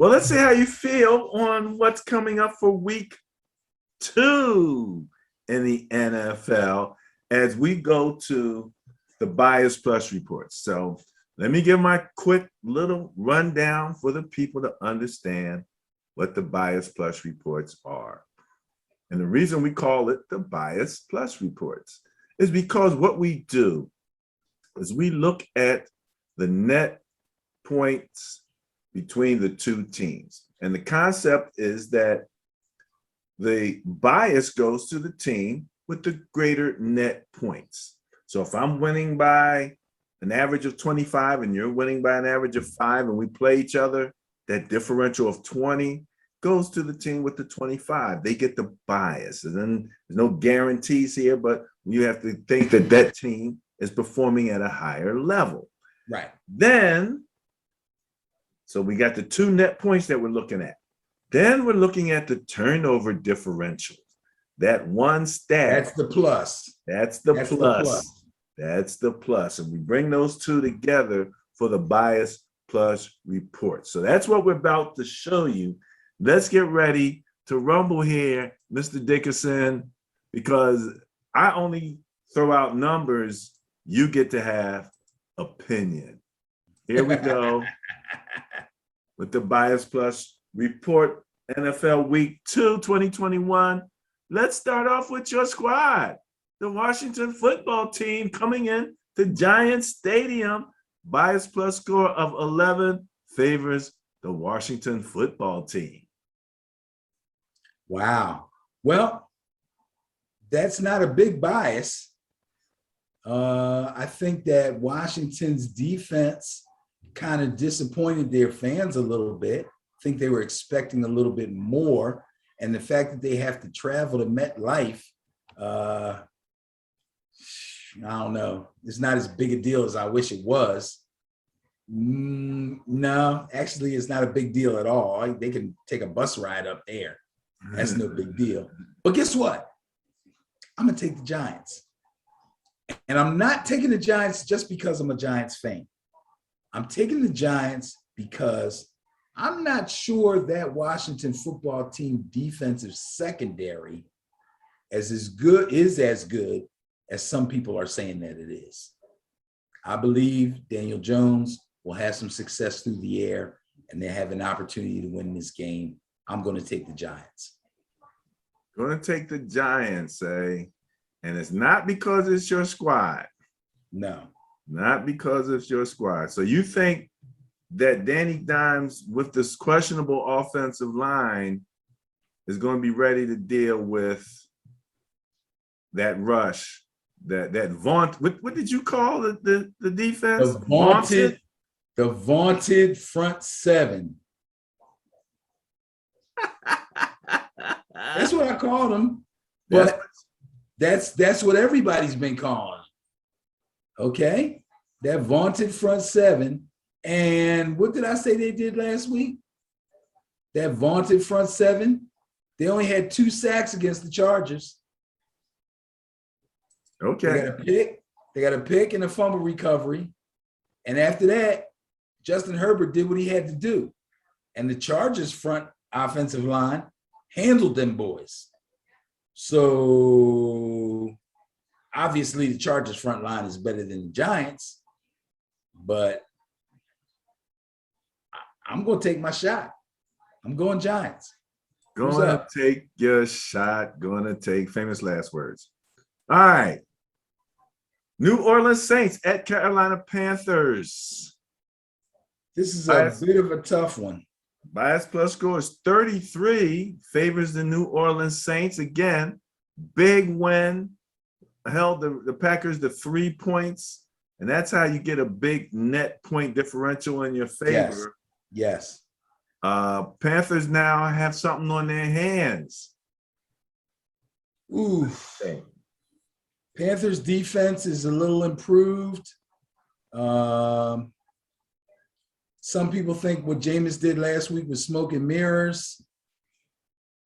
Well, let's see how you feel on what's coming up for week 2 in the NFL as we go to the Bias Plus reports. So let me give my quick little rundown for the people to understand what the Bias Plus reports are. And the reason we call it the Bias Plus reports is because what we do is we look at the net points between the two teams. And the concept is that the bias goes to the team with the greater net points. So if I'm winning by an average of 25 and you're winning by an average of 5 and we play each other, that differential of 20 goes to the team with the 25. They get the bias. And then there's no guarantees here, but you have to think that that team is performing at a higher level. Right. Then, so we got the 2 net points that we're looking at. Then we're looking at the turnover differential. That one stat. That's the plus. That's the plus. That's the plus. And we bring those two together for the Bias Plus report. So that's what we're about to show you. Let's get ready to rumble here, Mr. Dickerson, because I only throw out numbers. You get to have opinion. Here we go with the Bias Plus report, NFL Week 2, 2021. Let's start off with your squad. The Washington football team coming in to Giants Stadium. Bias Plus score of 11 favors the Washington football team. Wow. Well, that's not a big bias. I think that Washington's defense kind of disappointed their fans a little bit. I think they were expecting a little bit more. And the fact that they have to travel to MetLife, I don't know. It's not as big a deal as I wish it was. No, actually, it's not a big deal at all. They can take a bus ride up there. That's no big deal. But guess what? I'm going to take the Giants. And I'm not taking the Giants just because I'm a Giants fan. I'm taking the Giants because I'm not sure that Washington football team defensive secondary is as good as some people are saying that it is. I believe Daniel Jones will have some success through the air and they have an opportunity to win this game. I'm going to take the Giants. Going to take the Giants, eh? And it's not because it's your squad. No. Not because it's your squad. So you think that Danny Dimes with this questionable offensive line is going to be ready to deal with that rush, that vaunt. What did you call the defense? The vaunted front seven. That's what I called them. But that's what everybody's been calling. Okay? That vaunted front seven. And what did I say they did last week? That vaunted front seven. They only had 2 sacks against the Chargers. Okay. They got a pick and a fumble recovery. And after that, Justin Herbert did what he had to do. And the Chargers front offensive line handled them boys. So obviously the Chargers front line is better than the Giants, but I'm going to take my shot. I'm going Giants. Going to take your shot. Going to take famous last words. All right. New Orleans Saints at Carolina Panthers. This is a bit of a tough one. Bias Plus score is 33, favors the New Orleans Saints. Again, big win, held the Packers to 3 points, and that's how you get a big net point differential in your favor. Yes. Panthers now have something on their hands. Ooh. Panthers defense is a little improved. Some people think what Jameis did last week was smoke and mirrors.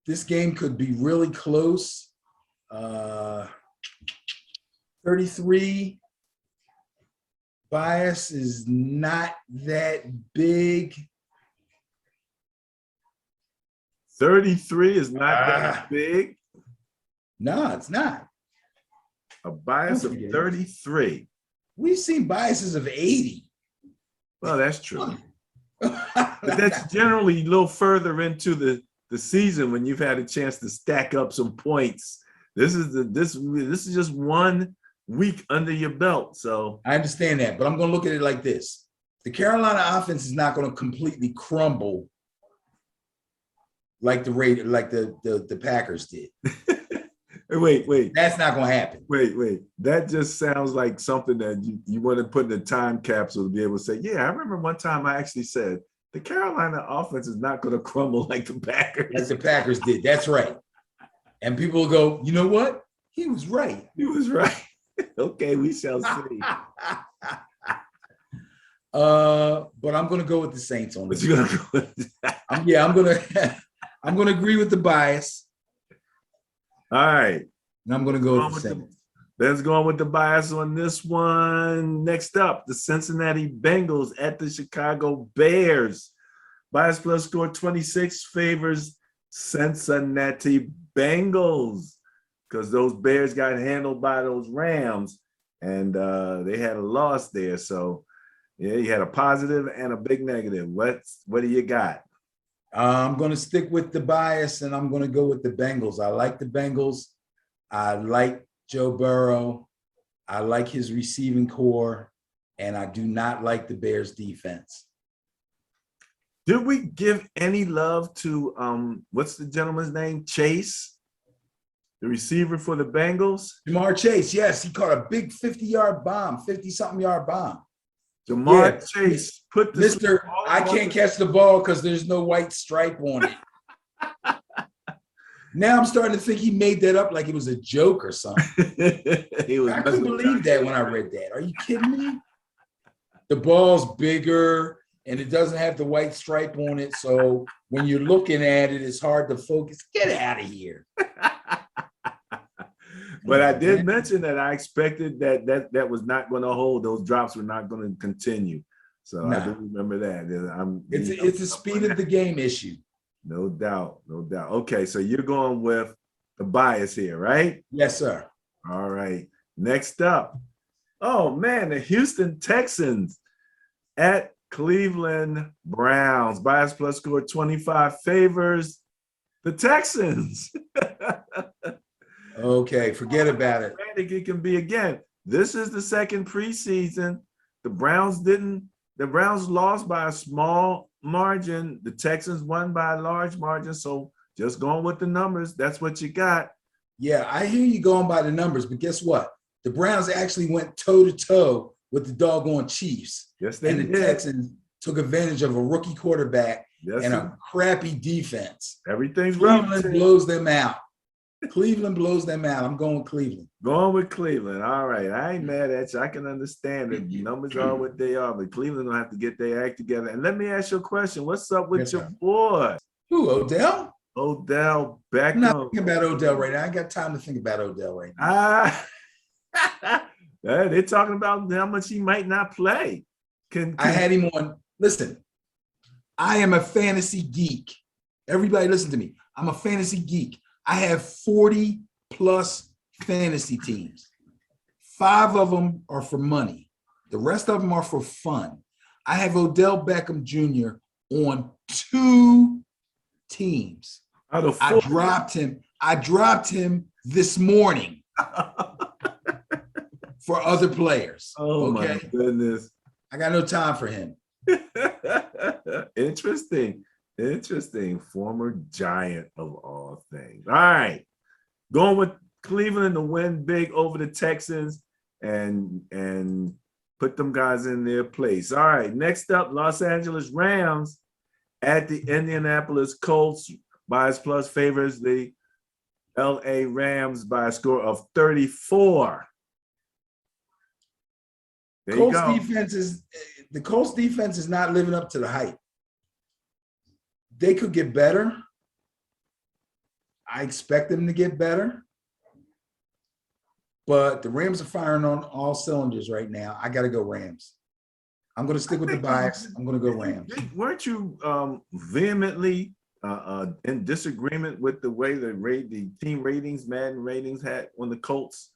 This game could be really close. 33. Bias is not that big. 33 is not that big. No, it's not. A bias of 33. We've seen biases of 80. Well, that's true. But that's generally a little further into the season when you've had a chance to stack up some points. This is just 1 week under your belt. So I understand that, but I'm going to look at it like this. The Carolina offense is not going to completely crumble like the Packers did. Wait. That's not going to happen. Wait. That just sounds like something that you want to put in a time capsule to be able to say, yeah, I remember one time I actually said the Carolina offense is not going to crumble like the Packers. Like the Packers did. That's right. And people will go, you know what? He was right. He was right. Okay, we shall see. But I'm going to go with the Saints on this. But you're going to go with I'm going to agree with the bias. All right. And I'm going to go with the Saints. Let's go on with the bias on this one. Next up, the Cincinnati Bengals at the Chicago Bears. Bias plus score 26 favors Cincinnati Bengals because those Bears got handled by those Rams, and they had a loss there. So, yeah, you had a positive and a big negative. What do you got? I'm going to stick with the bias, and I'm going to go with the Bengals. I like the Bengals. I like Joe Burrow. I like his receiving core, and I do not like the Bears defense. Did we give any love to what's the gentleman's name? Chase, the receiver for the Bengals? Jamar Chase, yes, he caught a big 50-yard bomb, 50-something yard bomb. Jamar Chase put the Mr. I can't catch the ball because there's no white stripe on it. Now I'm starting to think he made that up like it was a joke or something. I couldn't believe that when I read that. Are you kidding me? The ball's bigger and it doesn't have the white stripe on it. So when you're looking at it, it's hard to focus. Get out of here. But I did mention that I expected that was not going to hold. Those drops were not going to continue. So I do remember that. It's a speed of the game issue. No doubt. Okay, so you're going with the bias here, right? Yes, sir. All right. Next up. Oh, man, the Houston Texans at Cleveland Browns. Bias plus score 25 favors the Texans. Okay, forget about it. It can be again. This is the second preseason. The Browns lost by a small margin. The Texans won by a large margin. So just going with the numbers, that's what you got. Yeah, I hear you going by the numbers, but guess what? The Browns actually went toe-to-toe with the doggone Chiefs. Yes, they did. And the Texans took advantage of a rookie quarterback and a crappy defense. Everything's Cleveland blows them out. Cleveland blows them out. I'm going with Cleveland. Going with Cleveland. All right. I ain't mad at you. I can understand it. The numbers are what they are, but Cleveland will have to get their act together. And let me ask you a question. What's up with your boy? Who, Odell? Odell Beckham. I'm not thinking about Odell right now. I ain't got time to think about Odell right now. They're talking about how much he might not play. I had him on. Listen, I am a fantasy geek. Everybody listen to me. I'm a fantasy geek. I have 40 plus fantasy teams. 5 of them are for money. The rest of them are for fun. I have Odell Beckham Jr. on 2 teams. I dropped him this morning for other players. Oh my goodness. I got no time for him. Interesting. Former Giant of all things. All right. Going with Cleveland to win big over the Texans and put them guys in their place. All right. Next up, Los Angeles Rams at the Indianapolis Colts. Bias plus favors the LA Rams by a score of 34. There you go. The Colts defense is not living up to the hype. They could get better. I expect them to get better. But the Rams are firing on all cylinders right now. I got to go Rams. I'm going to stick with the bias. I'm going to go Rams. Weren't you vehemently in disagreement with the way the team ratings, Madden ratings had on the Colts?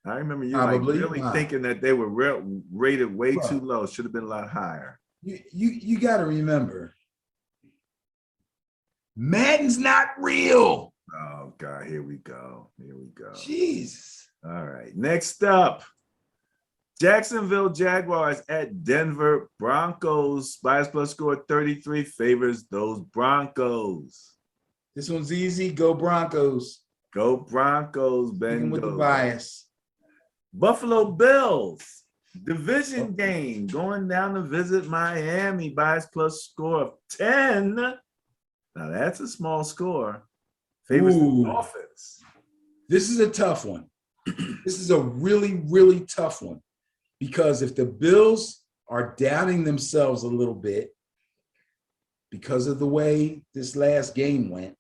I remember you Probably. like really thinking that they were rated way too low. Should have been a lot higher. You got to remember, Madden's not real. Oh God, here we go. Here we go. Jesus. All right. Next up, Jacksonville Jaguars at Denver Broncos. Bias plus score 33 favors those Broncos. This one's easy. Go Broncos. Go Broncos, Even with the Bengals. bias. Buffalo Bills, division game, going down to visit Miami. Bias plus score of 10. Now that's a small score. Favors the Dolphins. This is a tough one. This is a really, really tough one. Because if the Bills are doubting themselves a little bit because of the way this last game went,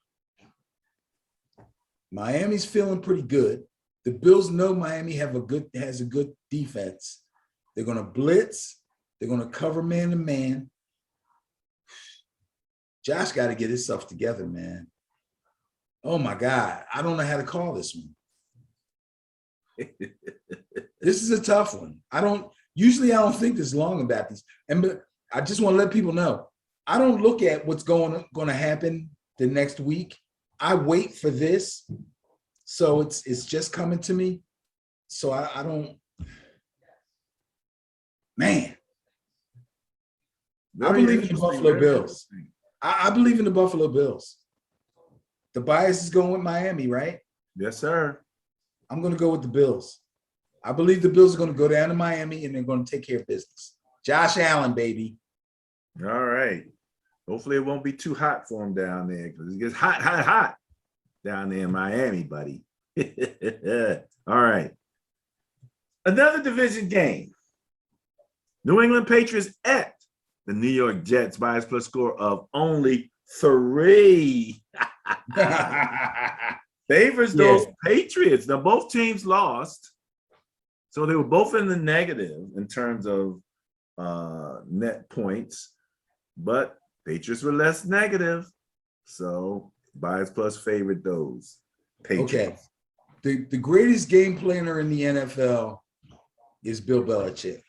Miami's feeling pretty good. The Bills know Miami has a good defense. They're going to blitz. They're going to cover man to man. Josh got to get his stuff together, man. Oh my God. I don't know how to call this one. This is a tough one. I don't think this long about these. But I just want to let people know, I don't look at what's going to happen the next week. I wait for this. So it's just coming to me. So I don't, man. I believe in the Buffalo Bills. I believe in the Buffalo Bills. The bias is going with Miami, right? Yes, sir. I'm going to go with the Bills. I believe the Bills are going to go down to Miami and they're going to take care of business. Josh Allen, baby. All right. Hopefully it won't be too hot for him down there because it gets hot down there in Miami, buddy. All right. Another division game. New England Patriots at the New York Jets. Bias plus score of only 3. Favors those Patriots. Now, both teams lost. So they were both in the negative in terms of net points. But Patriots were less negative. So bias plus favored those Patriots. Okay. The greatest game planner in the NFL is Bill Belichick.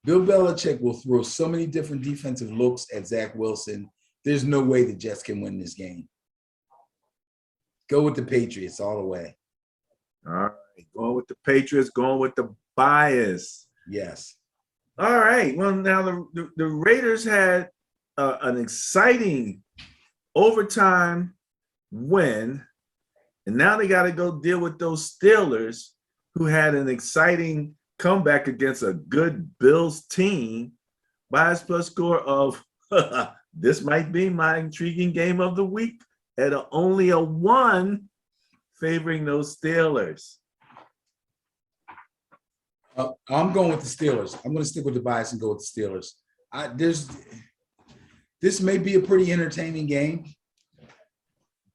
Bill Belichick will throw so many different defensive looks at Zach Wilson. There's no way the Jets can win this game. Go with the Patriots all the way. All right. Going with the Patriots, going with the bias. Yes. All right. Well, now the Raiders had an exciting overtime win, and now they got to go deal with those Steelers who had an exciting comeback against a good Bills team. Bias plus score of this might be my intriguing game of the week at only a 1 favoring those Steelers. I'm going with the Steelers. I'm going to stick with the bias and go with the Steelers. This may be a pretty entertaining game,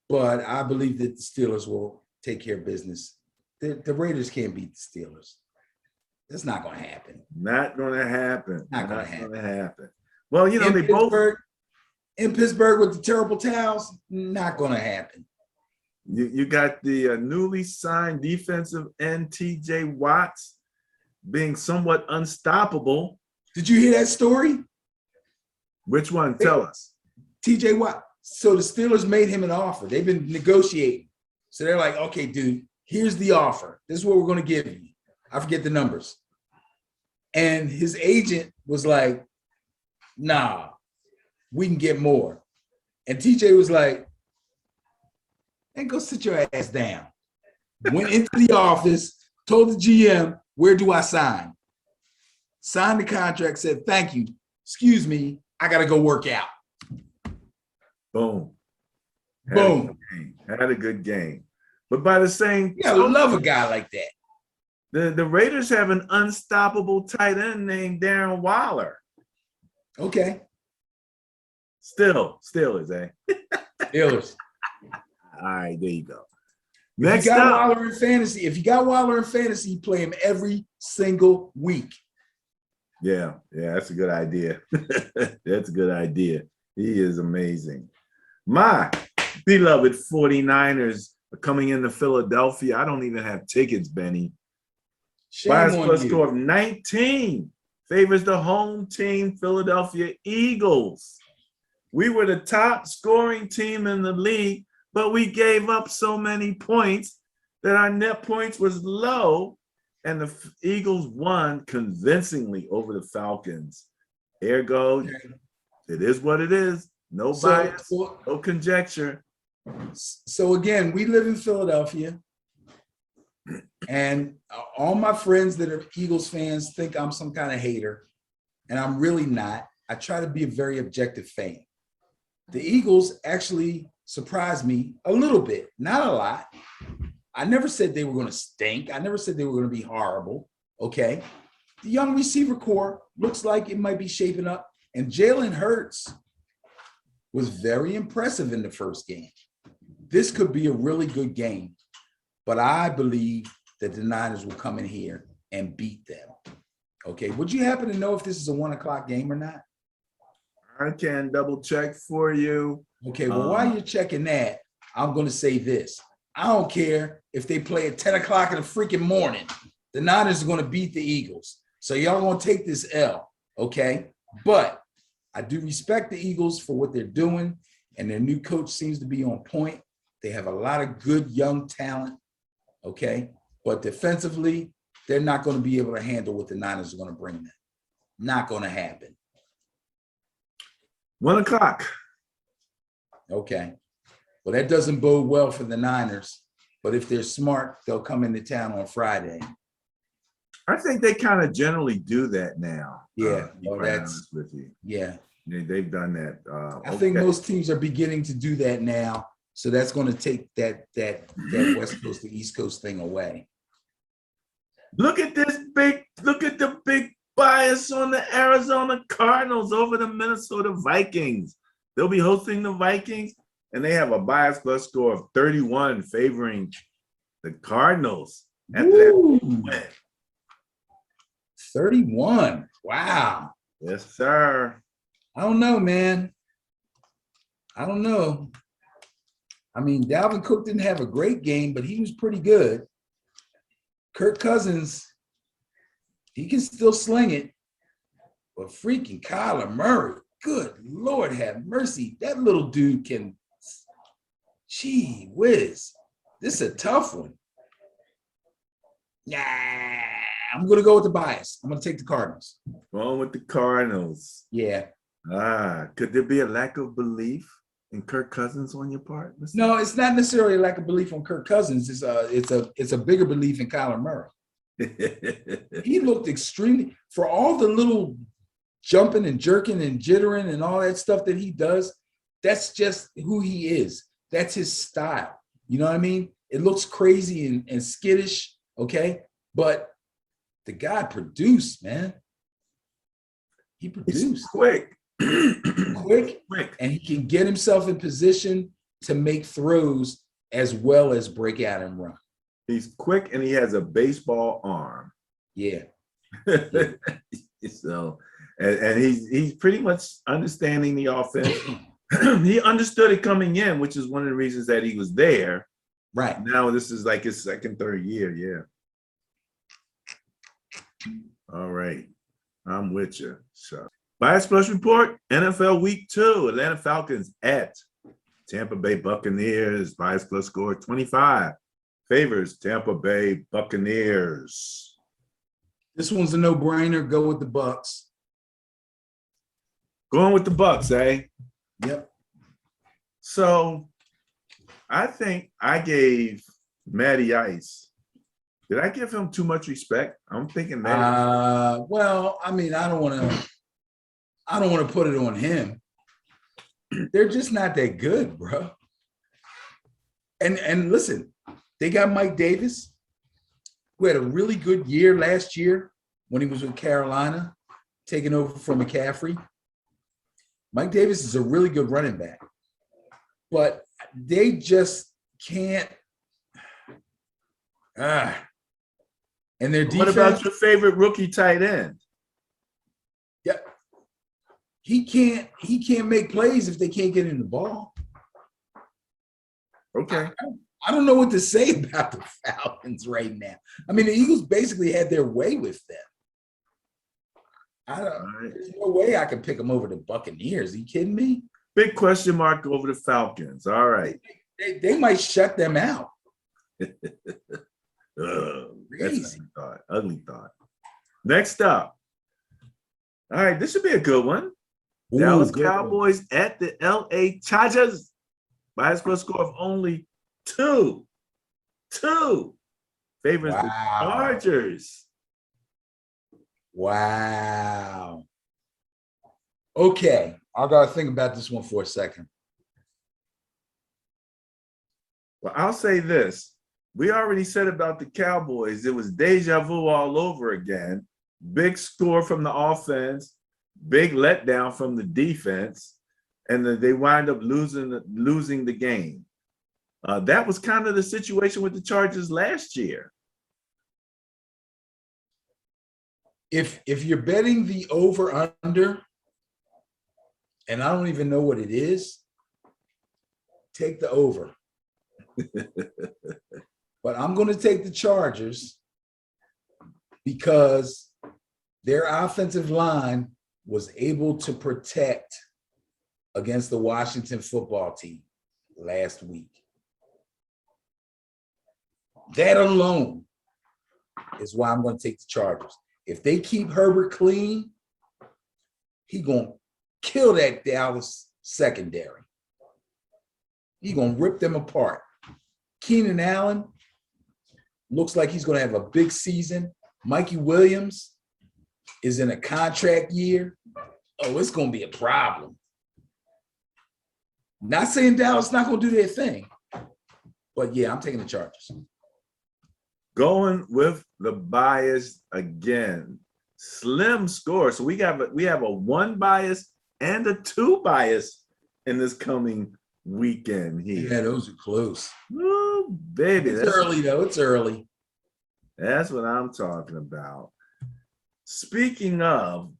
but I believe that the Steelers will take care of business. The Raiders can't beat the Steelers. That's not going to happen. Not going to happen. Not going to happen. Well, you know, they both in Pittsburgh with the terrible towels. Not going to happen. You got the newly signed defensive end T.J. Watts being somewhat unstoppable. Did you hear that story? Which one? Tell us. T.J. Watt. So the Steelers made him an offer. They've been negotiating. So they're like, okay, dude, here's the offer. This is what we're going to give you. I forget the numbers. And his agent was like, nah, we can get more. And TJ was like, and go sit your ass down. Went into the office, told the GM, where do I sign? Signed the contract, said, thank you. Excuse me, I got to go work out. Boom. Boom. Had a good game. But by the same token, I love a guy like that. The Raiders have an unstoppable tight end named Darren Waller. Okay. Steelers, eh? Steelers. All right, there you go. Next up, Waller in fantasy. If you got Waller in fantasy, you play him every single week. Yeah, that's a good idea. That's a good idea. He is amazing. My beloved 49ers are coming into Philadelphia. I don't even have tickets, Benny. Bias plus score of 19 favors the home team, Philadelphia Eagles. We were the top scoring team in the league, but we gave up so many points that our net points was low, and the Eagles won convincingly over the Falcons. Ergo, it is what it is. No bias, no conjecture. So again, we live in Philadelphia, and all my friends that are Eagles fans think I'm some kind of hater, and I'm really not. I try to be a very objective fan. The Eagles actually surprised me a little bit, not a lot. I never said they were going to stink. I never said they were going to be horrible. Okay. The young receiver core looks like it might be shaping up. And Jalen Hurts was very impressive in the first game. This could be a really good game, but I believe that the Niners will come in here and beat them. Okay. Would you happen to know if this is a 1:00 game or not? I can double check for you. Okay. Well, while you're checking that, I'm going to say this. I don't care if they play at 10 o'clock in the freaking morning. The Niners are going to beat the Eagles. So y'all going to take this L, okay? But I do respect the Eagles for what they're doing, and their new coach seems to be on point. They have a lot of good young talent, okay? But defensively, they're not going to be able to handle what the Niners are going to bring them. Not going to happen. 1:00. Okay. Well, that doesn't bode well for the Niners, but if they're smart, they'll come into town on Friday. I think they kind of generally do that now. Yeah, that's with you. Yeah. They've done that. I think most teams are beginning to do that now, so that's going to take that West Coast to East Coast thing away. Look at the big bias on the Arizona Cardinals over the Minnesota Vikings. They'll be hosting the Vikings. And they have a bias plus score of 31 favoring the Cardinals. After that win. 31. Wow. Yes, sir. I don't know, man. I don't know. I mean, Dalvin Cook didn't have a great game, but he was pretty good. Kirk Cousins, he can still sling it. But freaking Kyler Murray, good Lord have mercy. That little dude can. Gee whiz, this is a tough one. Nah, I'm going to go with the bias. I'm going to take the Cardinals. Going with the Cardinals. Yeah. Could there be a lack of belief in Kirk Cousins on your part? No, it's not necessarily a lack of belief on Kirk Cousins. It's a bigger belief in Kyler Murray. He looked extremely, for all the little jumping and jerking and jittering and all that stuff that he does, that's just who he is. That's his style. You know what I mean? It looks crazy and skittish, okay? But the guy produced, man. He produced. He's quick. quick, and he can get himself in position to make throws as well as break out and run. He's quick, and he has a baseball arm. Yeah. So, and he's pretty much understanding the offense. He understood it coming in, which is one of the reasons that he was there. Right. Now this is like his second, third year. Yeah. All right. I'm with you. So, Bias Plus Report, NFL Week 2, Atlanta Falcons at Tampa Bay Buccaneers. Bias Plus score 25. Favors Tampa Bay Buccaneers. This one's a no-brainer. Go with the Bucs. Going with the Bucs, eh? Yep. So I think I gave Matty Ice. Did I give him too much respect? I'm thinking Matty. Well, I mean, I don't want to put it on him. They're just not that good, bro. And listen, they got Mike Davis, who had a really good year last year when he was with Carolina, taking over from McCaffrey. Mike Davis is a really good running back, but they just can't. And their defense. What about your favorite rookie tight end? Yeah. he can't make plays if they can't get in the ball. Okay. I don't know what to say about the Falcons right now. I mean, the Eagles basically had their way with them. There's no way I can pick them over the Buccaneers. Are you kidding me? Big question mark over the Falcons. All right. They might shut them out. That's an ugly thought. Next up. All right, this should be a good one. Ooh, Dallas good Cowboys at the LA Chargers. Bias plus score of only 2. 2 favors the Chargers. Wow. Okay, I gotta think about this one for a second. Well, I'll say this. We already said about the Cowboys, it was deja vu all over again. Big score from the offense, big letdown from the defense, and then they wind up losing the game. That was kind of the situation with the Chargers last year. If you're betting the over-under, and I don't even know what it is, take the over. But I'm going to take the Chargers because their offensive line was able to protect against the Washington football team last week. That alone is why I'm going to take the Chargers. If they keep Herbert clean, he's going to kill that Dallas secondary. He's going to rip them apart. Keenan Allen looks like he's going to have a big season. Mikey Williams is in a contract year. Oh, it's going to be a problem. Not saying Dallas not going to do their thing, but yeah, I'm taking the Chargers. Going with the bias again. Slim score. So we have a 1 bias and a 2 bias in this coming weekend here. Yeah, those are close. Oh, baby. It's early, though. It's early. That's what I'm talking about. Speaking of,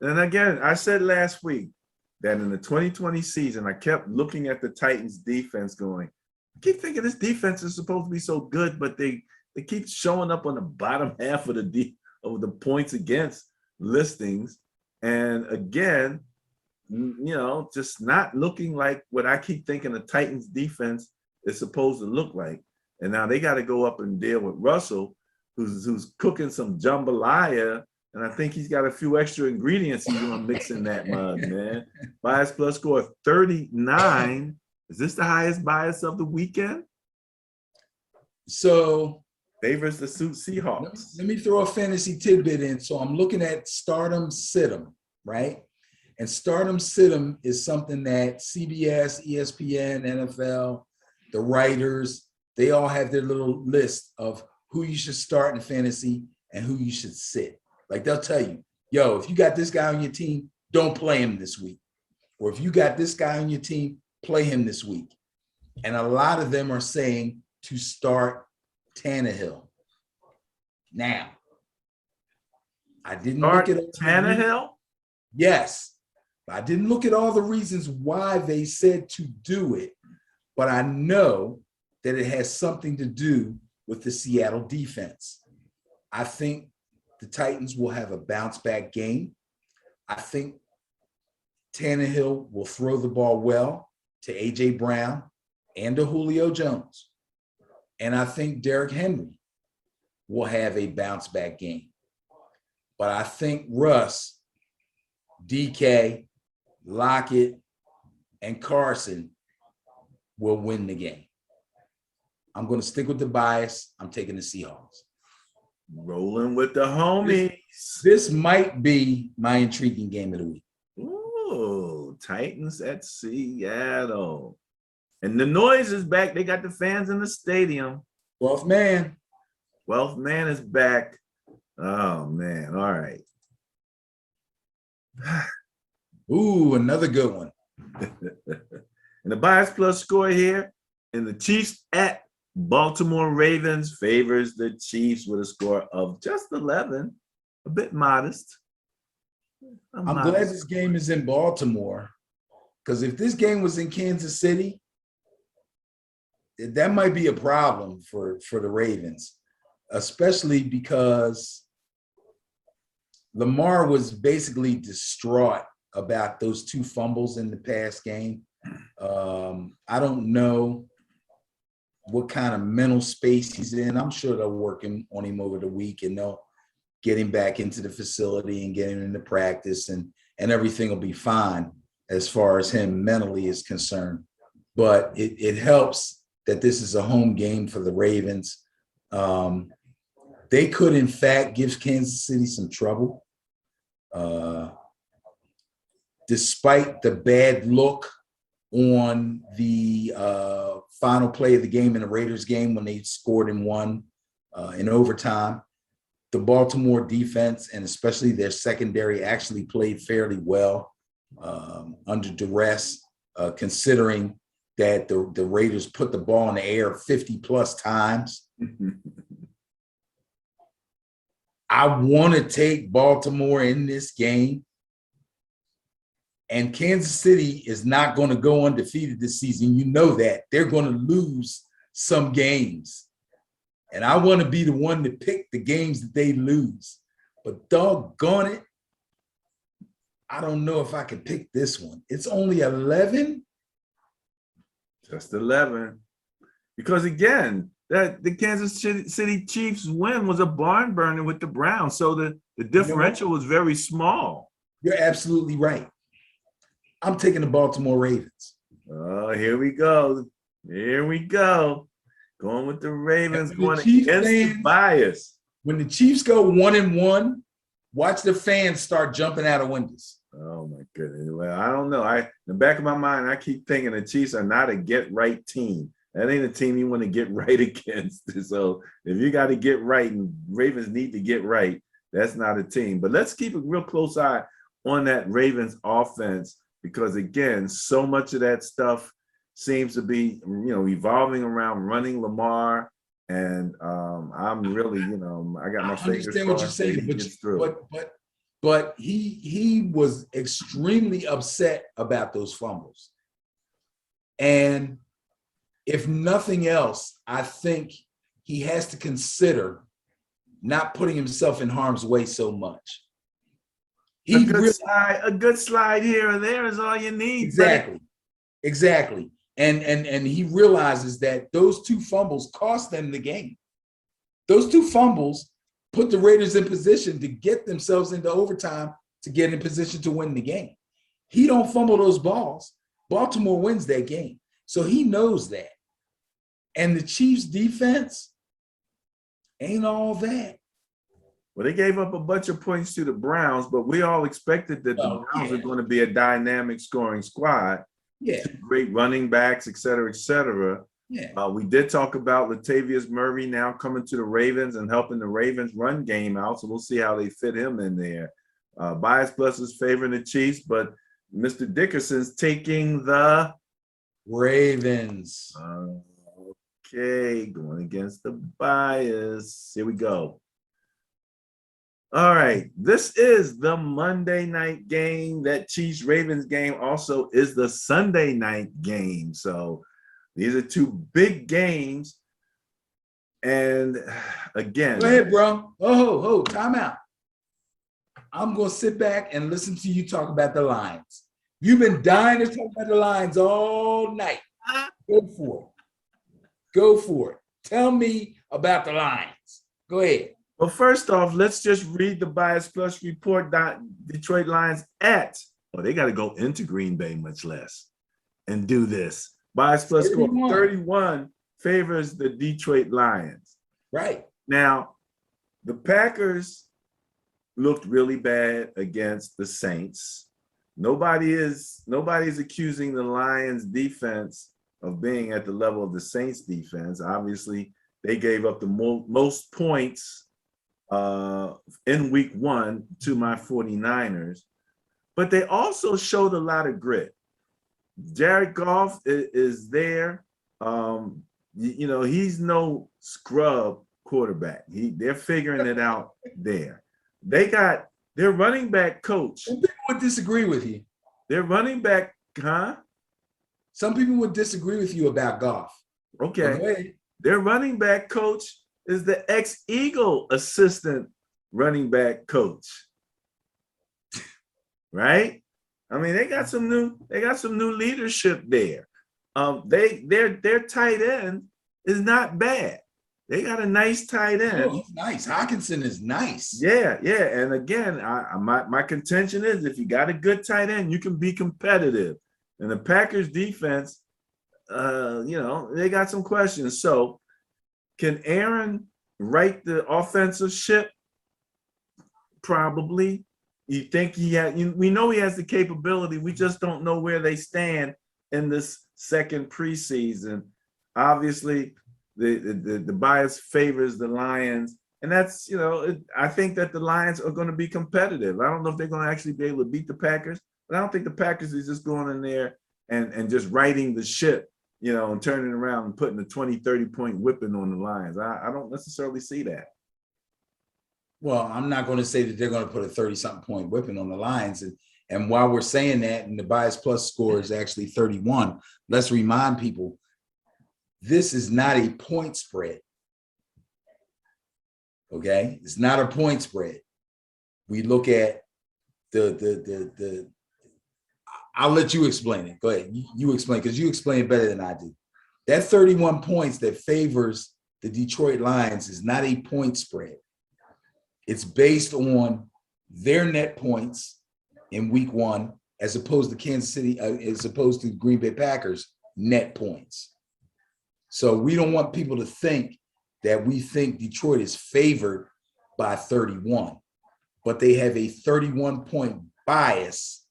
and again, I said last week that in the 2020 season, I kept looking at the Titans defense going, I keep thinking this defense is supposed to be so good, but they keep showing up on the bottom half of the points against listings. And again, just not looking like what I keep thinking the Titans defense is supposed to look like. And now they got to go up and deal with Russell, who's cooking some jambalaya. And I think he's got a few extra ingredients he's going to mix in that mug, man. Bias plus score of 39. Is this the highest bias of the weekend? So favors the Seahawks. Let me throw a fantasy tidbit in. So I'm looking at Stardom Situm, right? And Stardom Situm is something that CBS, ESPN, NFL, the writers, they all have their little list of who you should start in fantasy and who you should sit. Like they'll tell you, yo, if you got this guy on your team, don't play him this week. Or if you got this guy on your team, play him this week. And a lot of them are saying to start Tannehill. Now, I didn't look at Tannehill? Yes. I didn't look at all the reasons why they said to do it, but I know that it has something to do with the Seattle defense. I think the Titans will have a bounce back game. I think Tannehill will throw the ball well to A.J. Brown and to Julio Jones. And I think Derrick Henry will have a bounce back game. But I think Russ, DK, Lockett, and Carson will win the game. I'm going to stick with the bias. I'm taking the Seahawks. Rolling with the homies. This might be my intriguing game of the week. Ooh, Titans at Seattle. And the noise is back. They got the fans in the stadium. 12th man. 12th man is back. Oh, man. All right. Ooh, another good one. And the bias plus score here, and the Chiefs at Baltimore Ravens favors the Chiefs with a score of just 11, a bit modest. I'm glad this game is in Baltimore, because if this game was in Kansas City, that might be a problem for the Ravens, especially because Lamar was basically distraught about those 2 fumbles in the past game. I don't know what kind of mental space he's in. I'm sure they're working on him over the week, and they'll get him back into the facility and get him into practice, and everything will be fine as far as him mentally is concerned. But it helps that this is a home game for the Ravens. They could, in fact, give Kansas City some trouble. Despite the bad look on the final play of the game in the Raiders game when they scored and won in overtime, the Baltimore defense and especially their secondary actually played fairly well under duress, considering that the Raiders put the ball in the air 50 plus times. I want to take Baltimore in this game. And Kansas City is not going to go undefeated this season. You know that. They're going to lose some games. And I want to be the one to pick the games that they lose. But doggone it, I don't know if I can pick this one. It's only 11. Just 11. Because again, that the Kansas City Chiefs win was a barn burner with the Browns. So the differential was very small. You're absolutely right. I'm taking the Baltimore Ravens. Oh, here we go. Here we go. Going with the Ravens, going Chiefs against the bias. When the Chiefs go 1-1, watch the fans start jumping out of windows. Oh my goodness. Well, I don't know. In the back of my mind, I keep thinking the Chiefs are not a get-right team. That ain't a team you want to get right against. So if you got to get right and Ravens need to get right, that's not a team. But let's keep a real close eye on that Ravens offense, because again, so much of that stuff seems to be, evolving around running Lamar. And I'm really, I got my fingers understand what you're saying, but he was extremely upset about those fumbles. And if nothing else, I think he has to consider not putting himself in harm's way so much. A good slide here or there is all you need. Exactly. And he realizes that those 2 fumbles cost them the game. Those 2 fumbles put the Raiders in position to get themselves into overtime to get in position to win the game. He don't fumble those balls, Baltimore wins that game. So he knows that. And the Chiefs defense ain't all that. Well, they gave up a bunch of points to the Browns, but we all expected that the Browns are going to be a dynamic scoring squad. Yeah. Great running backs, et cetera, et cetera. Yeah. We did talk about Latavius Murray now coming to the Ravens and helping the Ravens run game out. So we'll see how they fit him in there. Bias Plus is favoring the Chiefs, but Mr. Dickerson's taking the Ravens. Okay, going against the bias. Here we go. All right, this is the Monday night game. That Chiefs-Ravens game also is the Sunday night game. So these are 2 big games. And again. Go ahead, bro. Time out. I'm going to sit back and listen to you talk about the Lions. You've been dying to talk about the Lions all night. Go for it. Tell me about the Lions. Go ahead. Well, first off, let's just read the Bias Plus report. Detroit Lions they got to go into Green Bay much less and do this. Bias Plus score 31 favors the Detroit Lions. Right. Now, the Packers looked really bad against the Saints. Nobody's accusing the Lions defense of being at the level of the Saints defense. Obviously, they gave up the most points in week 1 to my 49ers, but they also showed a lot of grit. Jared Goff is there. He's no scrub quarterback. They're figuring it out there. They got Their running back coach. Some people would disagree with you. Their running back, huh? Some people would disagree with you about Goff. Okay. Their running back coach is the ex-Eagle assistant running back coach. Right? I mean, they got some new leadership there. Their tight end is not bad. They got a nice tight end. Oh, he's nice. Hockenson is nice. Yeah. And again, my contention is if you got a good tight end, you can be competitive. And the Packers defense, they got some questions. So can Aaron right the offensive ship? Probably. You think we know he has the capability. We just don't know where they stand in this second preseason. Obviously, the bias favors the Lions. And that's, I think that the Lions are going to be competitive. I don't know if they're going to actually be able to beat the Packers, but I don't think the Packers is just going in there and just righting the ship, and turning around and putting a 20, 30-point whipping on the Lions. I don't necessarily see that. Well, I'm not going to say that they're going to put a 30-something point whipping on the Lions. And while we're saying that, and the Bias Plus score is actually 31, let's remind people, this is not a point spread. Okay? It's not a point spread. We look at the I'll let you explain it. Go ahead. You explain, because you explain it better than I do. That 31 points that favors the Detroit Lions is not a point spread. It's based on their net points in week 1, as opposed to Kansas City, as opposed to Green Bay Packers net points. So we don't want people to think that we think Detroit is favored by 31, but they have a 31-point bias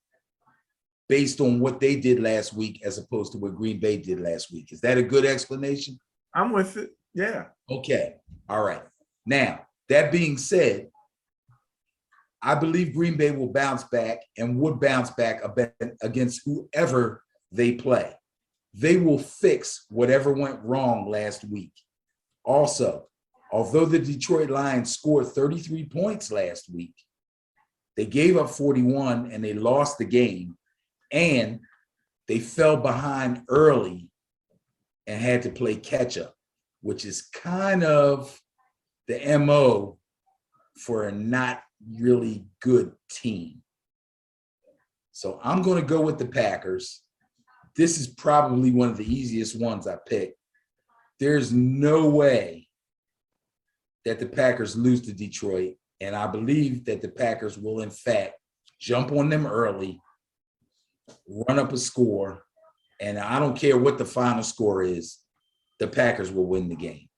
based on what they did last week as opposed to what Green Bay did last week. Is that a good explanation? I'm with it. Yeah. Okay. All right. Now, that being said, I believe Green Bay will bounce back and would bounce back against whoever they play. They will fix whatever went wrong last week. Also, although the Detroit Lions scored 33 points last week, they gave up 41 and they lost the game, and they fell behind early and had to play catch up, which is kind of the MO for a not really good team. So I'm going to go with the Packers. This is probably one of the easiest ones I picked. There's no way that the Packers lose to Detroit, and I believe that the Packers will, in fact, jump on them early, run up a score, and I don't care what the final score is, the Packers will win the game.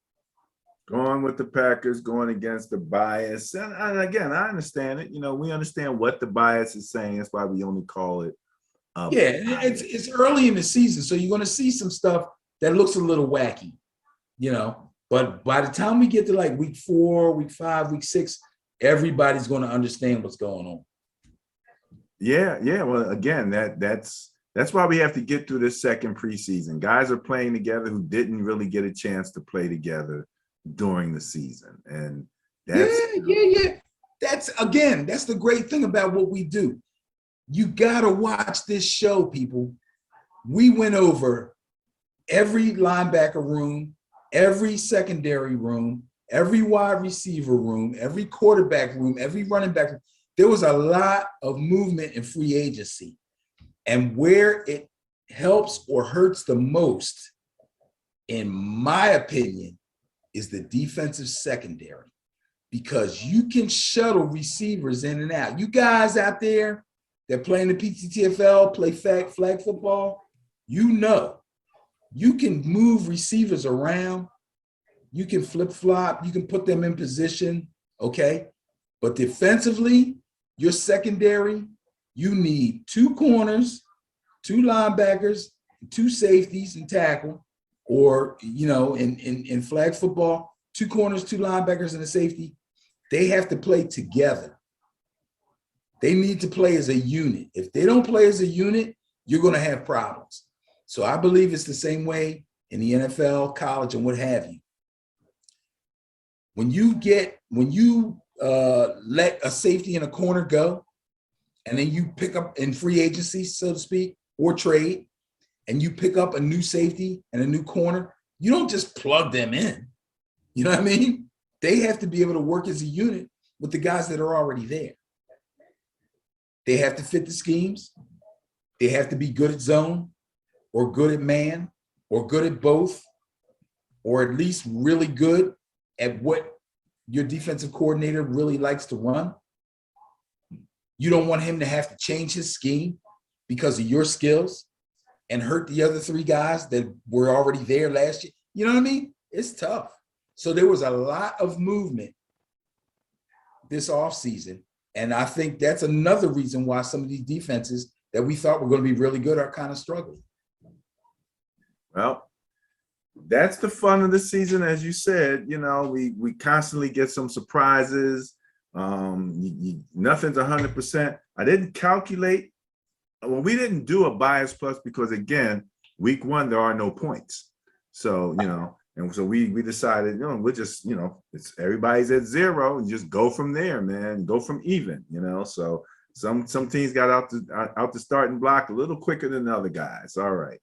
Going with the Packers, going against the bias. And again, I understand it. We understand what the bias is saying. That's why we only call it. It's early in the season, so you're going to see some stuff that looks a little wacky, But by the time we get to like week 4, week 5, week 6, everybody's going to understand what's going on. Yeah. Well, again, that's why we have to get through this second preseason. Guys are playing together who didn't really get a chance to play together during the season. And that's That's the great thing about what we do. You got to watch this show, people. We went over every linebacker room, every secondary room, every wide receiver room, every quarterback room, every running back room. There was a lot of movement in free agency. And where it helps or hurts the most, in my opinion, is the defensive secondary, because you can shuttle receivers in and out. You guys out there that play in the PTTFL, play flag football, you can move receivers around. You can flip-flop. You can put them in position, okay? But defensively, your secondary, you need 2 corners, 2 linebackers, 2 safeties and tackle, or, in flag football, 2 corners, 2 linebackers, and a safety. They have to play together. They need to play as a unit. If they don't play as a unit, you're going to have problems. So I believe it's the same way in the NFL, college, and what have you. When you let a safety and a corner go, and then you pick up in free agency, so to speak, or trade, and you pick up a new safety and a new corner, you don't just plug them in. You know what I mean? They have to be able to work as a unit with the guys that are already there. They have to fit the schemes. They have to be good at zone or good at man or good at both, or at least really good at what your defensive coordinator really likes to run. You don't want him to have to change his scheme because of your skills and hurt the other three guys that were already there last year. You know what I mean? It's tough. So there was a lot of movement this offseason. And I think that's another reason why some of these defenses that we thought were going to be really good are kind of struggling. Well, that's the fun of the season, as you said. You know, we constantly get some surprises. Nothing's 100%. I didn't calculate. Well, we didn't do a bias plus because, again, week one there are no points. So and so we decided, we'll just it's everybody's at zero and just go from there, man. Go from even, So some teams got out the starting block a little quicker than the other guys. All right.